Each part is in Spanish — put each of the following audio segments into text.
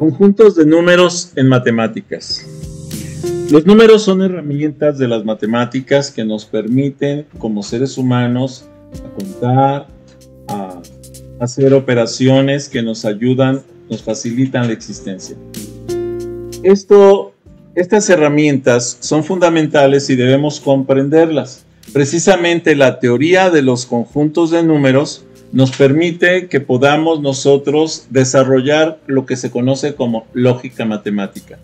Conjuntos de números en matemáticas. Los números son herramientas de las matemáticas que nos permiten, como seres humanos, a contar, a hacer operaciones que nos ayudan, nos facilitan la existencia. Estas herramientas son fundamentales y debemos comprenderlas. Precisamente la teoría de los conjuntos de números nos permite que podamos nosotros desarrollar lo que se conoce como lógica matemática.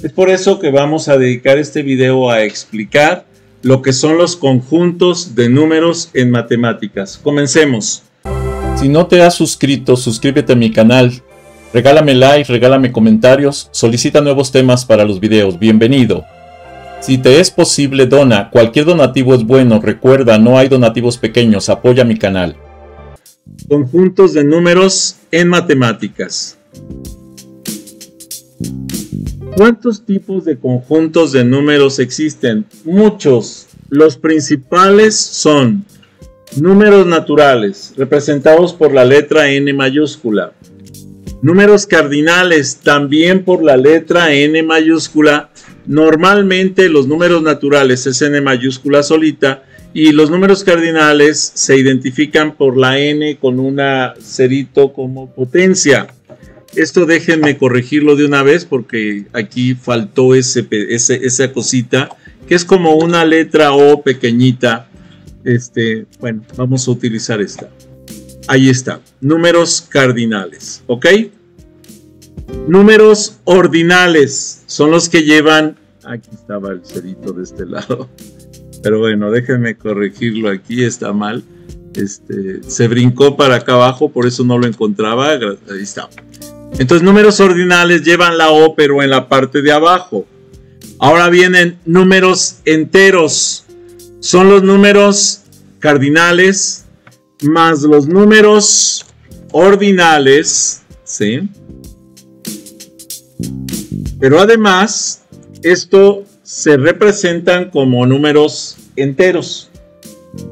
Es por eso que vamos a dedicar este video a explicar lo que son los conjuntos de números en matemáticas. Comencemos. Si no te has suscrito, suscríbete a mi canal. Regálame like, regálame comentarios, solicita nuevos temas para los videos. Bienvenido. Si te es posible, dona. Cualquier donativo es bueno. Recuerda, no hay donativos pequeños. Apoya mi canal. Conjuntos de números en matemáticas. ¿Cuántos tipos de conjuntos de números existen? Muchos. Los principales son números naturales, representados por la letra N mayúscula. Números cardinales, también por la letra N mayúscula. Normalmente los números naturales es N mayúscula solita y los números cardinales se identifican por la N con una cerito como potencia. Esto déjenme corregirlo de una vez porque aquí faltó esa cosita que es como una letra O pequeñita. Bueno, vamos a utilizar esta. Ahí está, números cardinales, ¿ok? Números ordinales son los que llevan, aquí estaba el cerito de este lado, pero bueno, déjenme corregirlo aquí, está mal. Se brincó para acá abajo, por eso no lo encontraba, ahí está. Entonces números ordinales llevan la O pero en la parte de abajo. Ahora vienen números enteros, son los números cardinales más los números ordinales, ¿sí? Pero además, esto se representan como números enteros,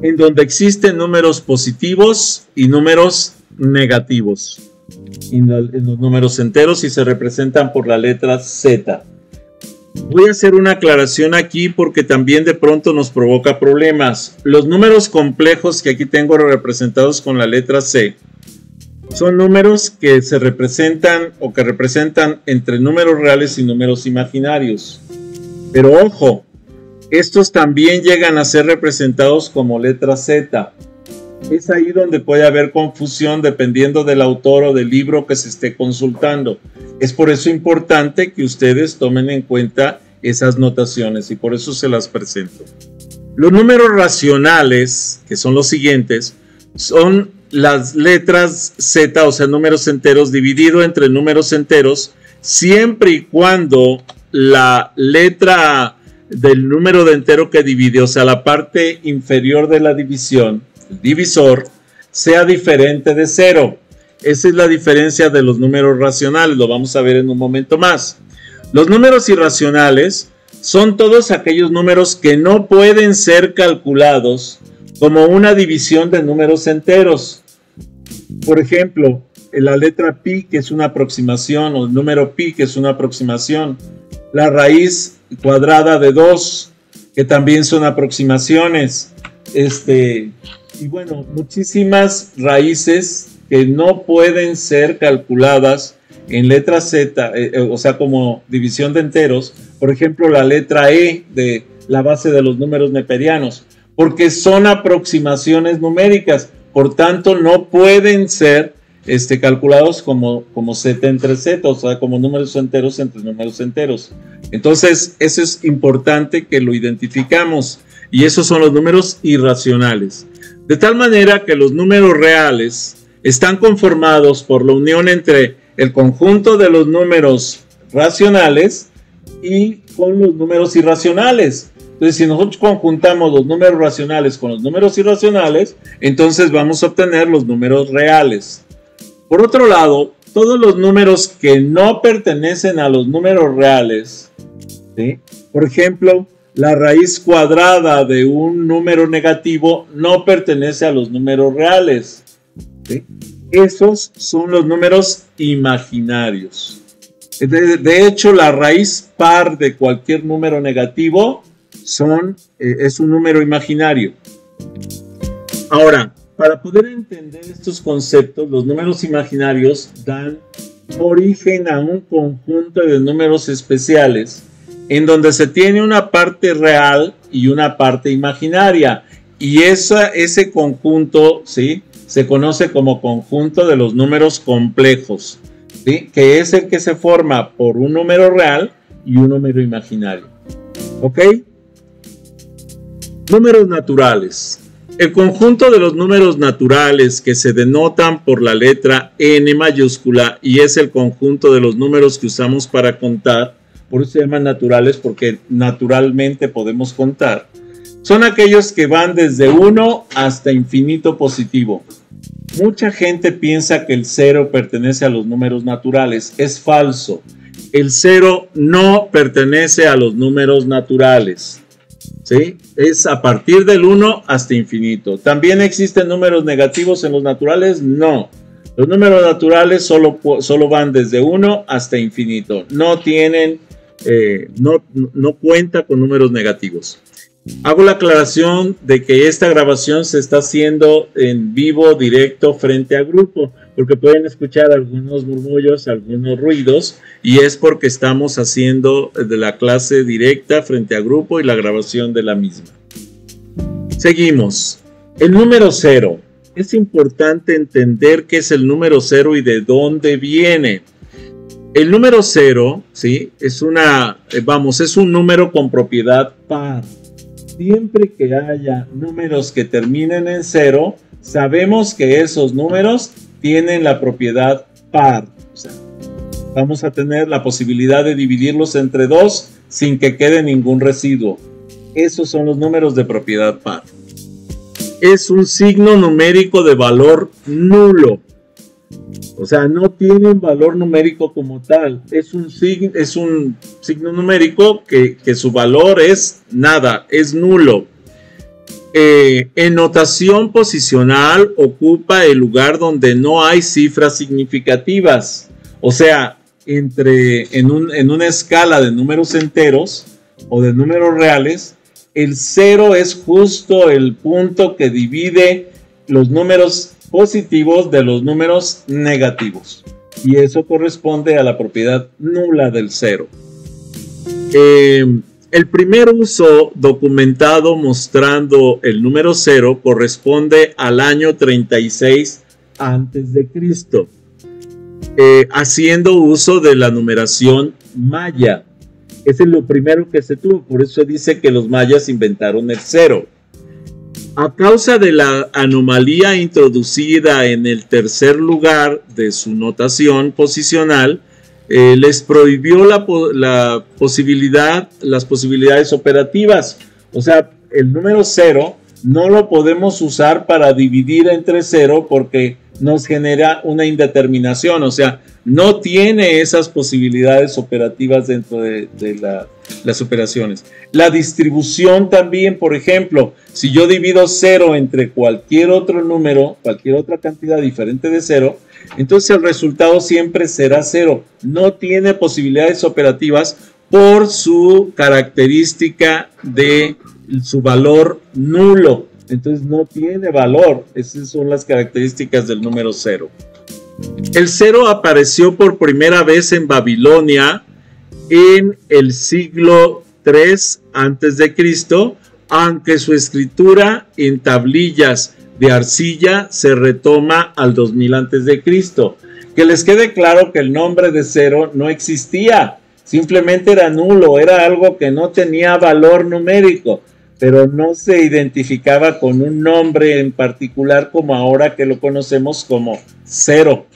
en donde existen números positivos y números negativos. En los números enteros y se representan por la letra Z. Voy a hacer una aclaración aquí porque también de pronto nos provoca problemas. Los números complejos que aquí tengo representados con la letra C son números que se representan o que representan entre números reales y números imaginarios. Pero ojo, estos también llegan a ser representados como letra Z. Es ahí donde puede haber confusión dependiendo del autor o del libro que se esté consultando. Es por eso importante que ustedes tomen en cuenta esas notaciones y por eso se las presento. Los números racionales, que son los siguientes, son las letras Z, o sea, números enteros dividido entre números enteros, siempre y cuando la letra del número de entero que divide, o sea, la parte inferior de la división, el divisor, sea diferente de 0. Esa es la diferencia de los números racionales, lo vamos a ver en un momento más. Los números irracionales son todos aquellos números que no pueden ser calculados como una división de números enteros. Por ejemplo, la letra pi, que es una aproximación, o el número pi, que es una aproximación. La raíz cuadrada de 2, que también son aproximaciones. Y bueno, muchísimas raíces que no pueden ser calculadas en letra Z, o sea, como división de enteros. Por ejemplo, la letra E de la base de los números neperianos, porque son aproximaciones numéricas, por tanto no pueden ser calculados como Z entre Z, o sea, como números enteros entre números enteros. Entonces, eso es importante que lo identificamos, y esos son los números irracionales. De tal manera que los números reales están conformados por la unión entre el conjunto de los números racionales y con los números irracionales. Entonces, si nosotros conjuntamos los números racionales con los números irracionales, entonces vamos a obtener los números reales. Por otro lado, todos los números que no pertenecen a los números reales, ¿sí? Por ejemplo, la raíz cuadrada de un número negativo no pertenece a los números reales, ¿sí? Esos son los números imaginarios. De hecho, la raíz par de cualquier número negativo es un número imaginario. Ahora, para poder entender estos conceptos, los números imaginarios dan origen a un conjunto de números especiales en donde se tiene una parte real y una parte imaginaria. Y ese conjunto, ¿sí?, se conoce como conjunto de los números complejos, ¿sí?, que es el que se forma por un número real y un número imaginario. ¿Ok? Números naturales. El conjunto de los números naturales que se denotan por la letra N mayúscula y es el conjunto de los números que usamos para contar, por eso se llaman naturales porque naturalmente podemos contar, son aquellos que van desde 1 hasta infinito positivo. Mucha gente piensa que el 0 pertenece a los números naturales. Es falso. El 0 no pertenece a los números naturales, ¿sí? Es a partir del 1 hasta infinito. ¿También existen números negativos en los naturales? No. Los números naturales solo van desde 1 hasta infinito. No tienen, no cuenta con números negativos. Hago la aclaración de que esta grabación se está haciendo en vivo, directo, frente a grupo, porque pueden escuchar algunos murmullos, algunos ruidos, y es porque estamos haciendo de la clase directa frente a grupo y la grabación de la misma. Seguimos. El número 0. Es importante entender qué es el número 0 y de dónde viene. El número 0, ¿sí?, es un número con propiedad par. Siempre que haya números que terminen en 0, sabemos que esos números tienen la propiedad par. O sea, vamos a tener la posibilidad de dividirlos entre 2 sin que quede ningún residuo. Esos son los números de propiedad par. Es un signo numérico de valor nulo. O sea, no tiene un valor numérico como tal. Es un signo numérico que su valor es nada, es nulo. En notación posicional ocupa el lugar donde no hay cifras significativas. O sea, en una escala de números enteros o de números reales, el 0 es justo el punto que divide los números positivos de los números negativos, y eso corresponde a la propiedad nula del 0. El primer uso documentado mostrando el número 0 corresponde al año 36 antes de Cristo, haciendo uso de la numeración maya. Ese es lo primero que se tuvo, por eso dice que los mayas inventaron el 0. A causa de la anomalía introducida en el tercer lugar de su notación posicional, les prohibió las posibilidades operativas. O sea, el número 0 no lo podemos usar para dividir entre 0 porque nos genera una indeterminación. O sea, no tiene esas posibilidades operativas dentro de las operaciones. La distribución también, por ejemplo, si yo divido 0 entre cualquier otro número, cualquier otra cantidad diferente de 0, entonces el resultado siempre será 0. No tiene posibilidades operativas por su característica de su valor nulo. Entonces no tiene valor. Esas son las características del número 0. El 0 apareció por primera vez en Babilonia en el siglo III a.C., aunque su escritura en tablillas de arcilla se retoma al 2000 a.C. Que les quede claro que el nombre de 0 no existía, simplemente era nulo, era algo que no tenía valor numérico, pero no se identificaba con un nombre en particular como ahora que lo conocemos como 0.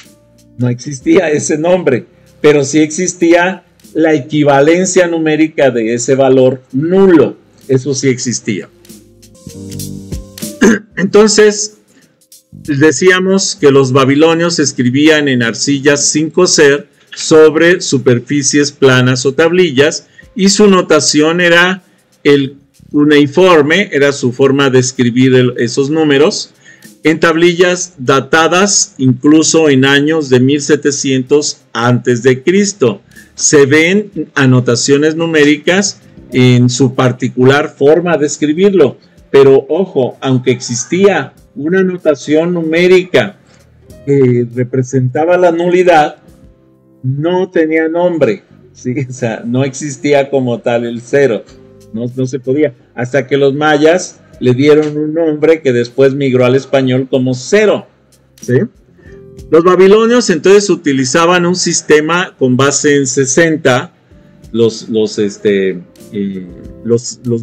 No existía ese nombre, pero sí existía la equivalencia numérica de ese valor nulo. Eso sí existía. Entonces, decíamos que los babilonios escribían en arcillas sin coser sobre superficies planas o tablillas, y su notación era el cuneiforme, era su forma de escribir esos números, en tablillas datadas incluso en años de 1700 antes de Cristo. Se ven anotaciones numéricas en su particular forma de escribirlo, pero ojo, aunque existía una notación numérica que representaba la nulidad, no tenía nombre, ¿sí? O sea, no existía como tal el cero, no se podía, hasta que los mayas le dieron un nombre que después migró al español como cero, ¿sí? Los babilonios entonces utilizaban un sistema con base en 60, los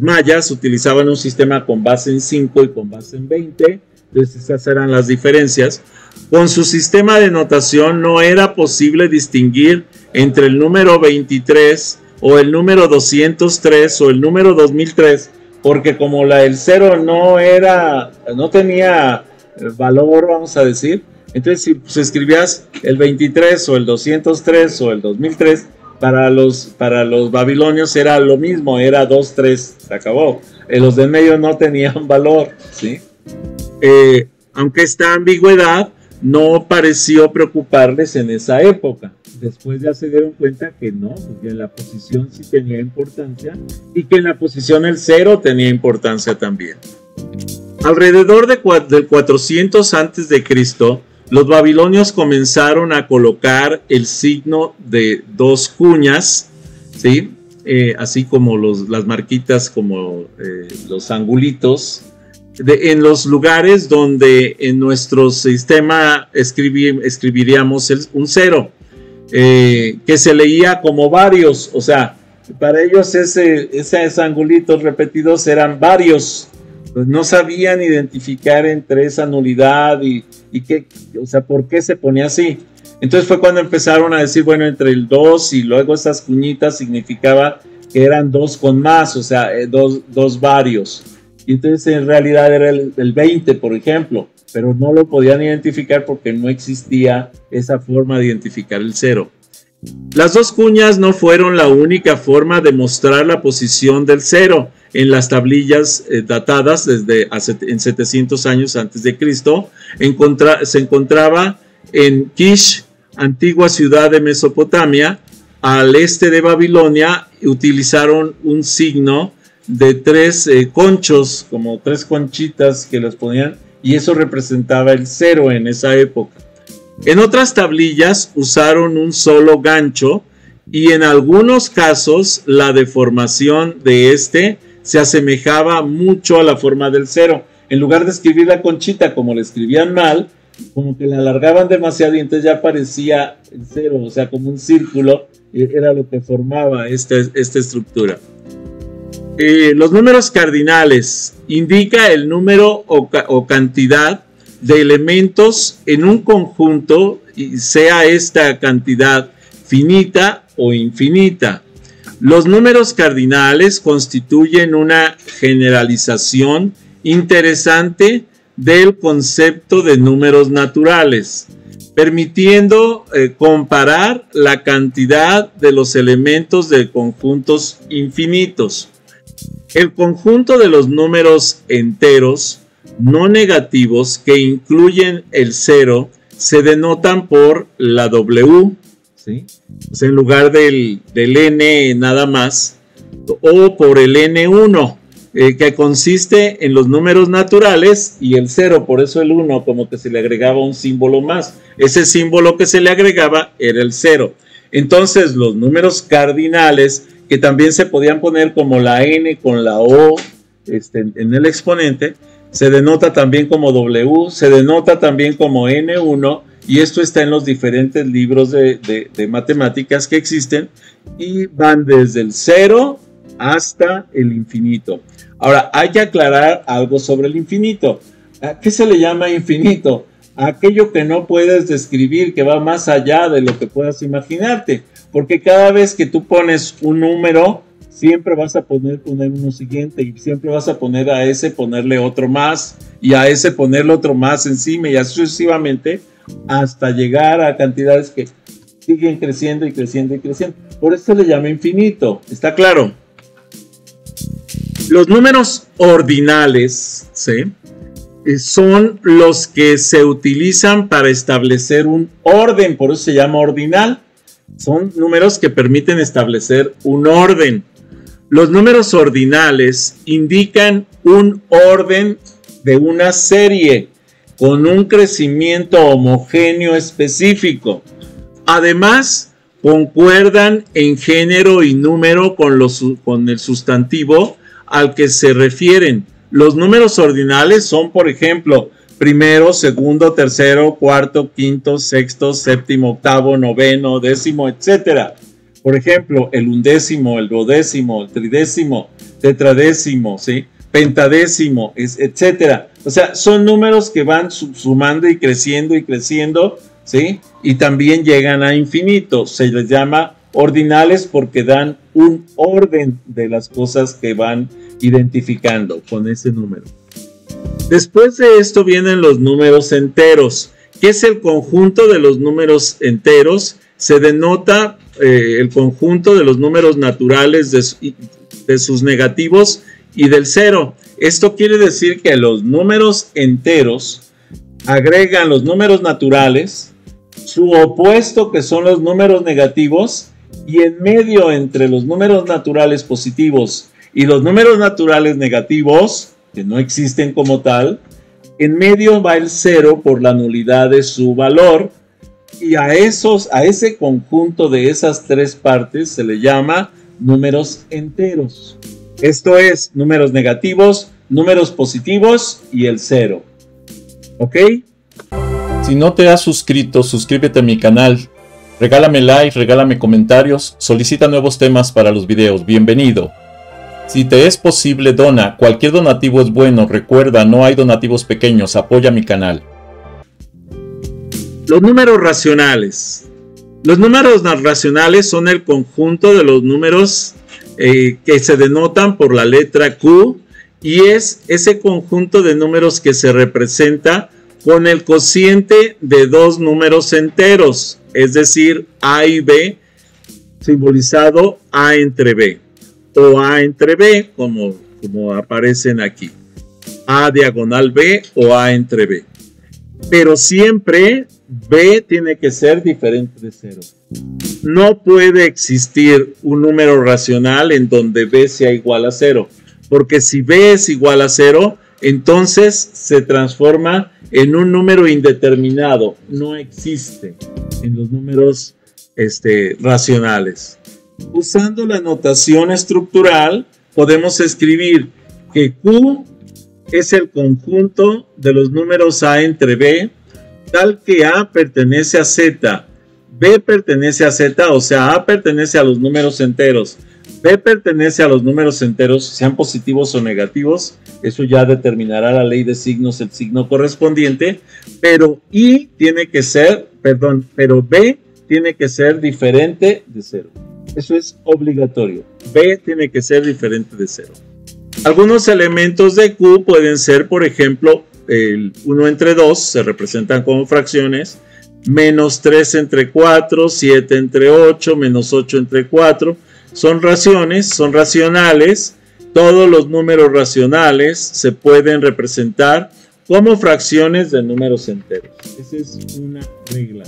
mayas utilizaban un sistema con base en 5 y con base en 20, entonces esas eran las diferencias. Con su sistema de notación no era posible distinguir entre el número 23 o el número 203 o el número 2003, porque como el 0 no tenía valor, vamos a decir, entonces si pues, escribías el 23 o el 203 o el 2003, para los babilonios era lo mismo, era 2, 3, se acabó. Los de medio no tenían valor, ¿sí? Aunque esta ambigüedad no pareció preocuparles en esa época. Después ya se dieron cuenta que no, porque en la posición sí tenía importancia y que en la posición el 0 tenía importancia también. Alrededor del 400 a.C., los babilonios comenzaron a colocar el signo de 2 cuñas, ¿sí? Así como las marquitas, como los angulitos, en los lugares donde en nuestro sistema escribiríamos un 0, que se leía como varios, o sea, para ellos esos angulitos repetidos eran varios, pues no sabían identificar entre esa nulidad y qué, o sea, por qué se ponía así. Entonces fue cuando empezaron a decir, bueno, entre el 2 y luego esas cuñitas significaba que eran 2 con más, o sea, dos varios. Y entonces en realidad era el 20, por ejemplo, pero no lo podían identificar porque no existía esa forma de identificar el 0. Las 2 cuñas no fueron la única forma de mostrar la posición del 0 en las tablillas datadas en 700 años antes de Cristo. Se encontraba en Kish, antigua ciudad de Mesopotamia, al este de Babilonia. Utilizaron un signo de 3 conchos, como 3 conchitas que los ponían, y eso representaba el 0 en esa época. En otras tablillas usaron un solo gancho y en algunos casos la deformación de se asemejaba mucho a la forma del 0. En lugar de escribir la conchita como le escribían mal, como que la alargaban demasiado y entonces ya parecía el 0, o sea, como un círculo, era lo que formaba esta estructura. Los números cardinales indica el número o cantidad de elementos en un conjunto, sea esta cantidad finita o infinita. Los números cardinales constituyen una generalización interesante del concepto de números naturales, permitiendo comparar la cantidad de los elementos de conjuntos infinitos. El conjunto de los números enteros no negativos que incluyen el 0 se denotan por la W, ¿sí? O sea, en lugar del N nada más, o por el N1, que consiste en los números naturales y el 0, por eso el 1, como que se le agregaba un símbolo más. Ese símbolo que se le agregaba era el 0. Entonces los números cardinales, que también se podían poner como la N con la O en el exponente, se denota también como W, se denota también como N1, y esto está en los diferentes libros de matemáticas que existen, y van desde el 0 hasta el infinito. Ahora, hay que aclarar algo sobre el infinito. ¿A qué se le llama infinito? Aquello que no puedes describir, que va más allá de lo que puedas imaginarte, porque cada vez que tú pones un número, siempre vas a poner uno siguiente, y siempre vas a poner a ese ponerle otro más, y a ese ponerle otro más encima, y así sucesivamente, hasta llegar a cantidades que siguen creciendo y creciendo y creciendo. Por eso se le llama infinito, ¿está claro? Los números ordinales, ¿sí?, son los que se utilizan para establecer un orden, por eso se llama ordinal. Son números que permiten establecer un orden. Los números ordinales indican un orden de una serie con un crecimiento homogéneo específico. Además, concuerdan en género y número con el sustantivo al que se refieren. Los números ordinales son, por ejemplo, primero, segundo, tercero, cuarto, quinto, sexto, séptimo, octavo, noveno, décimo, etc. Por ejemplo, el undécimo, el duodécimo, el tridécimo, tetradécimo, ¿sí? Pentadécimo, etc. O sea, son números que van sumando y creciendo, ¿sí? Y también llegan a infinito. Se les llama ordinales porque dan un orden de las cosas que van identificando con ese número. Después de esto vienen los números enteros. ¿Qué es el conjunto de los números enteros? Se denota el conjunto de los números naturales de sus negativos y del cero. Esto quiere decir que los números enteros agregan los números naturales, su opuesto que son los números negativos, y en medio entre los números naturales positivos y los números naturales negativos, que no existen como tal, en medio va el cero por la nulidad de su valor, y a ese conjunto de esas tres partes se le llama números enteros. Esto es números negativos, números positivos y el cero. ¿Ok? Si no te has suscrito, suscríbete a mi canal. Regálame like, regálame comentarios, solicita nuevos temas para los videos. Bienvenido. Si te es posible, dona. Cualquier donativo es bueno. Recuerda, no hay donativos pequeños. Apoya mi canal. Los números racionales. Los números racionales son el conjunto de los números que se denotan por la letra Q, y es ese conjunto de números que se representa con el cociente de dos números enteros, es decir, A y B, simbolizado A entre B, o A entre B, como aparecen aquí, A diagonal B o A entre B. Pero siempre B tiene que ser diferente de 0. No puede existir un número racional en donde B sea igual a 0, porque si B es igual a 0, entonces se transforma en un número indeterminado. No existe en los números racionales. Usando la notación estructural, podemos escribir que Q es el conjunto de los números A entre B, tal que A pertenece a Z, B pertenece a Z, o sea, A pertenece a los números enteros, B pertenece a los números enteros, sean positivos o negativos. Eso ya determinará la ley de signos, el signo correspondiente, pero B tiene que ser diferente de 0. Eso es obligatorio. B tiene que ser diferente de 0. Algunos elementos de Q pueden ser, por ejemplo, el 1 entre 2, se representan como fracciones, menos 3 entre 4, 7 entre 8, menos 8 entre 4, son racionales. Todos los números racionales se pueden representar como fracciones de números enteros. Esa es una regla.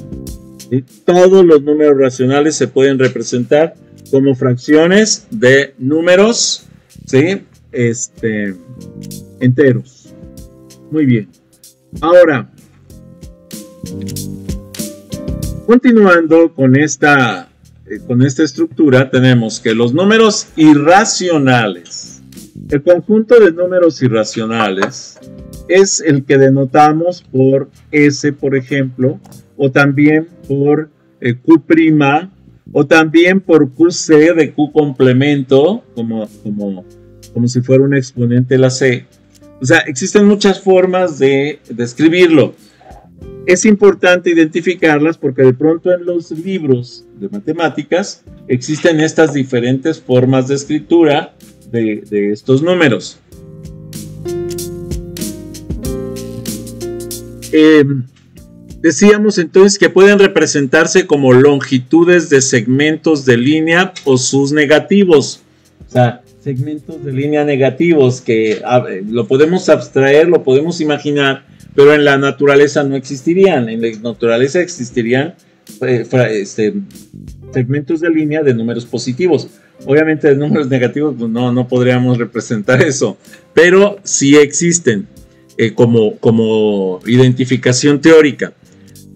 ¿Sí? Todos los números racionales se pueden representar como fracciones de números, ¿sí? Enteros. Muy bien. Ahora, continuando con esta estructura, tenemos que los números irracionales, el conjunto de números irracionales es el que denotamos por S, por ejemplo, o también por Q', o también por QC de Q complemento, como si fuera un exponente de la C. O sea, existen muchas formas de escribirlo. Es importante identificarlas porque de pronto en los libros de matemáticas existen estas diferentes formas de escritura de estos números. Decíamos entonces que pueden representarse como longitudes de segmentos de línea o sus negativos. O sea, segmentos de línea negativos que lo podemos abstraer, lo podemos imaginar, pero en la naturaleza no existirían. En la naturaleza existirían segmentos de línea de números positivos. Obviamente de números negativos pues no podríamos representar eso, pero sí existen como identificación teórica,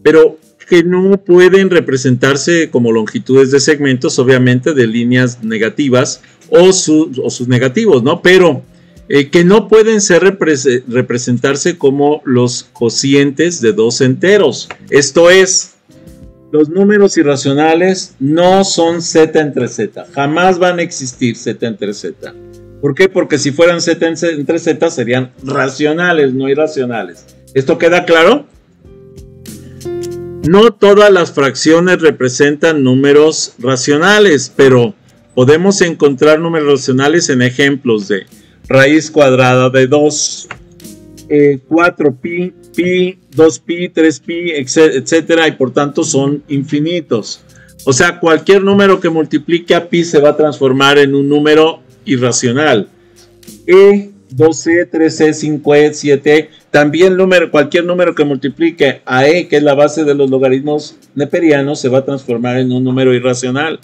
pero que no pueden representarse como longitudes de segmentos, obviamente de líneas negativas o sus negativos, ¿no? Pero que no pueden representarse como los cocientes de dos enteros. Esto es, los números irracionales no son z entre z. Jamás van a existir z entre z. ¿Por qué? Porque si fueran z entre z serían racionales, no irracionales. ¿Esto queda claro? No todas las fracciones representan números racionales, pero podemos encontrar números racionales en ejemplos de raíz cuadrada de 2, 4pi, pi, 2pi, 3pi, etcétera, y por tanto son infinitos. O sea, cualquier número que multiplique a pi se va a transformar en un número irracional. 2e, 3e, 5e, 7e, también cualquier número que multiplique a e, que es la base de los logaritmos neperianos, se va a transformar en un número irracional.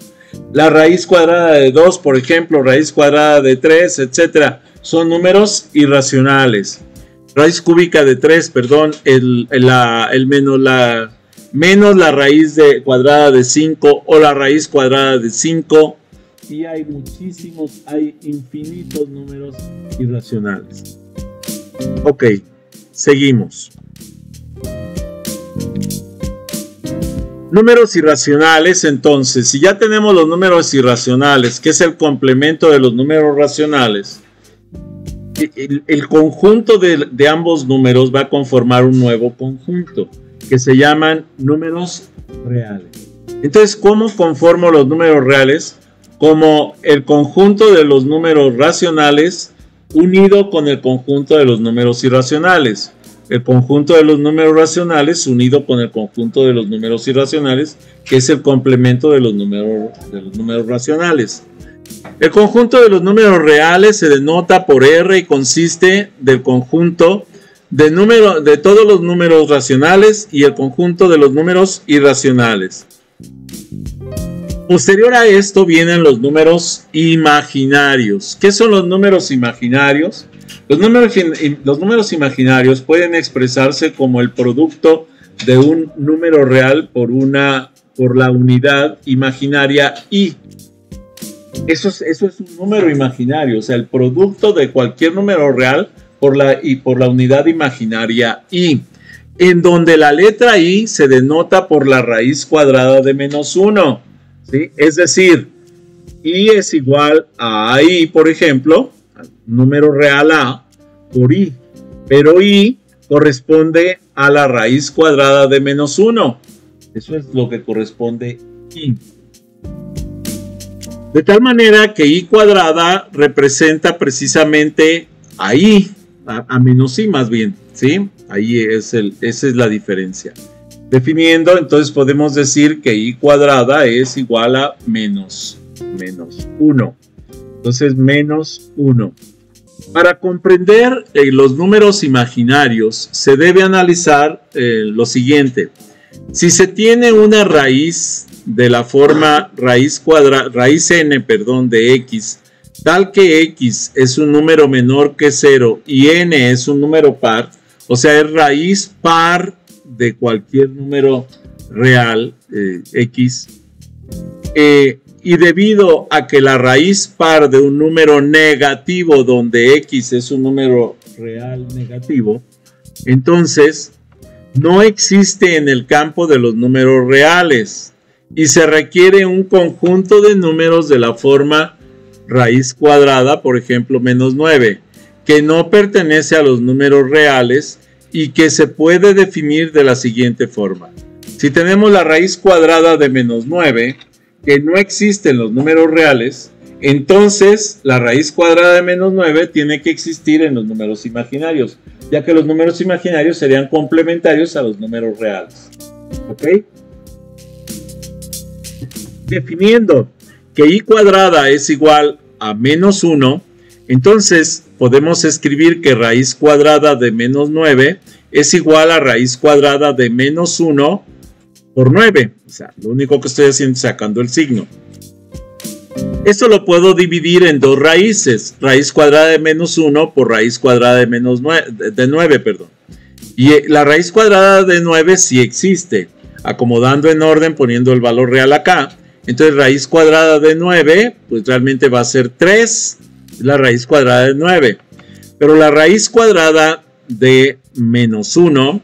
La raíz cuadrada de 2, por ejemplo, raíz cuadrada de 3, etcétera, son números irracionales. Raíz cúbica de 3, perdón, menos la raíz cuadrada de 5 o la raíz cuadrada de 5. Y hay infinitos números irracionales. Ok, seguimos. Números irracionales, entonces, si ya tenemos los números irracionales, que es el complemento de los números racionales, el conjunto de ambos números va a conformar un nuevo conjunto, que se llaman números reales. Entonces, ¿cómo conformo los números reales? Como el conjunto de los números racionales unido con el conjunto de los números irracionales. El conjunto de los números racionales unido con el conjunto de los números irracionales, que es el complemento de los números racionales. El conjunto de los números reales se denota por R y consiste del conjunto de todos los números racionales y el conjunto de los números irracionales. Posterior a esto vienen los números imaginarios. ¿Qué son los números imaginarios? Los números imaginarios pueden expresarse como el producto de un número real por la unidad imaginaria i. Eso es un número imaginario, o sea, el producto de cualquier número real por la unidad imaginaria i, en donde la letra i se denota por la raíz cuadrada de menos 1. ¿Sí? Es decir, i es igual a i, por ejemplo, número real a por i, pero i corresponde a la raíz cuadrada de menos 1. Eso es lo que corresponde i. De tal manera que i cuadrada representa precisamente a i, a menos i más bien, ¿sí? Ahí esa es la diferencia. Definiendo, entonces podemos decir que i cuadrada es igual a menos 1. Entonces, menos 1. Para comprender los números imaginarios, se debe analizar lo siguiente. Si se tiene una raíz de la forma raíz n, de x, tal que x es un número menor que 0 y n es un número par, o sea, es raíz par de cualquier número real, x, y debido a que la raíz par de un número negativo donde x es un número real negativo, entonces no existe en el campo de los números reales y se requiere un conjunto de números de la forma raíz cuadrada, por ejemplo, menos 9, que no pertenece a los números reales y que se puede definir de la siguiente forma. Si tenemos la raíz cuadrada de menos 9, que no existe en los números reales, entonces la raíz cuadrada de menos 9 tiene que existir en los números imaginarios, ya que los números imaginarios serían complementarios a los números reales. ¿Ok? Definiendo que i cuadrada es igual a menos 1, entonces podemos escribir que raíz cuadrada de menos 9 es igual a raíz cuadrada de menos 1 por 9. O sea, lo único que estoy haciendo es sacando el signo. Esto lo puedo dividir en dos raíces. Raíz cuadrada de menos 1 por raíz cuadrada de menos 9, perdón. Y la raíz cuadrada de 9 sí existe. Acomodando en orden, poniendo el valor real acá. Entonces raíz cuadrada de 9, pues realmente va a ser 3. La raíz cuadrada de 9. Pero la raíz cuadrada de menos 1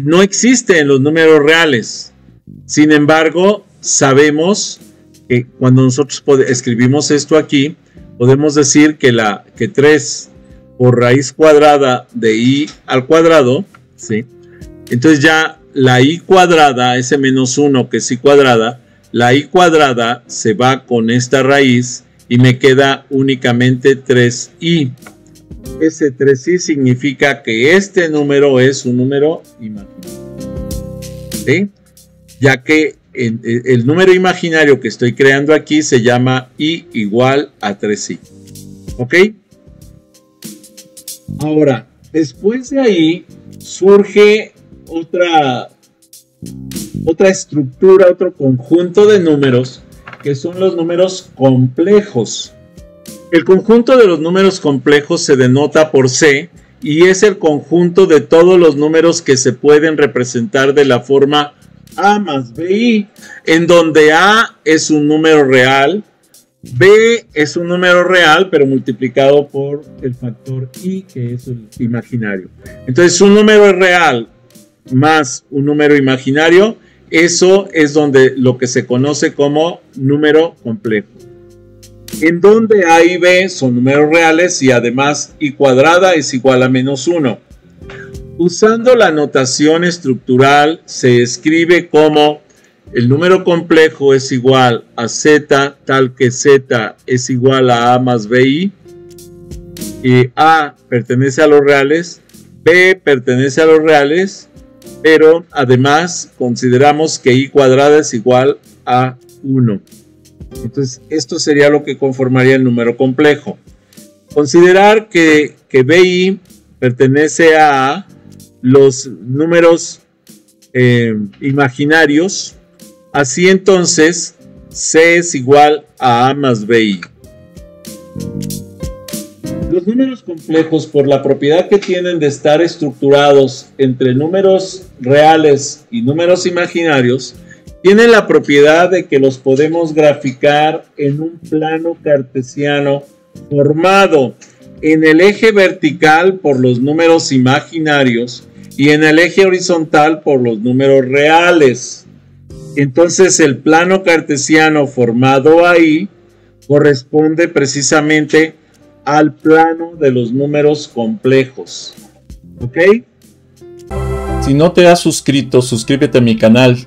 no existe en los números reales. Sin embargo, sabemos que cuando nosotros escribimos esto aquí, podemos decir que 3 por raíz cuadrada de i al cuadrado, ¿sí? Entonces ya la i cuadrada, ese menos 1 que es i cuadrada, la i cuadrada se va con esta raíz y me queda únicamente 3i. Ese 3i significa que este número es un número imaginario, ¿sí? Ya que el número imaginario que estoy creando aquí se llama i igual a 3i. ¿Ok? Ahora, después de ahí surge otra estructura, otro conjunto de números que son los números complejos. El conjunto de los números complejos se denota por C y es el conjunto de todos los números que se pueden representar de la forma A más BI, en donde A es un número real, B es un número real, pero multiplicado por el factor I, que es el imaginario. Entonces, un número real más un número imaginario, eso es donde lo que se conoce como número complejo. En donde A y B son números reales y además I cuadrada es igual a menos 1. Usando la notación estructural se escribe como el número complejo es igual a Z, tal que Z es igual a A más BI. Y A pertenece a los reales, B pertenece a los reales, pero además consideramos que I cuadrada es igual a 1. Entonces esto sería lo que conformaría el número complejo. Considerar que BI pertenece a los números imaginarios, así entonces C es igual a A más BI. Los números complejos, por la propiedad que tienen de estar estructurados entre números reales y números imaginarios, tienen la propiedad de que los podemos graficar en un plano cartesiano formado en el eje vertical por los números imaginarios y en el eje horizontal por los números reales. Entonces el plano cartesiano formado ahí corresponde precisamente al plano de los números complejos. ¿Ok? Si no te has suscrito, suscríbete a mi canal.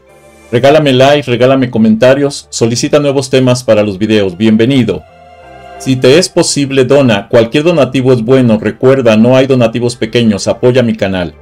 Regálame like, regálame comentarios, solicita nuevos temas para los videos. Bienvenido. Si te es posible, dona. Cualquier donativo es bueno. Recuerda, no hay donativos pequeños. Apoya mi canal.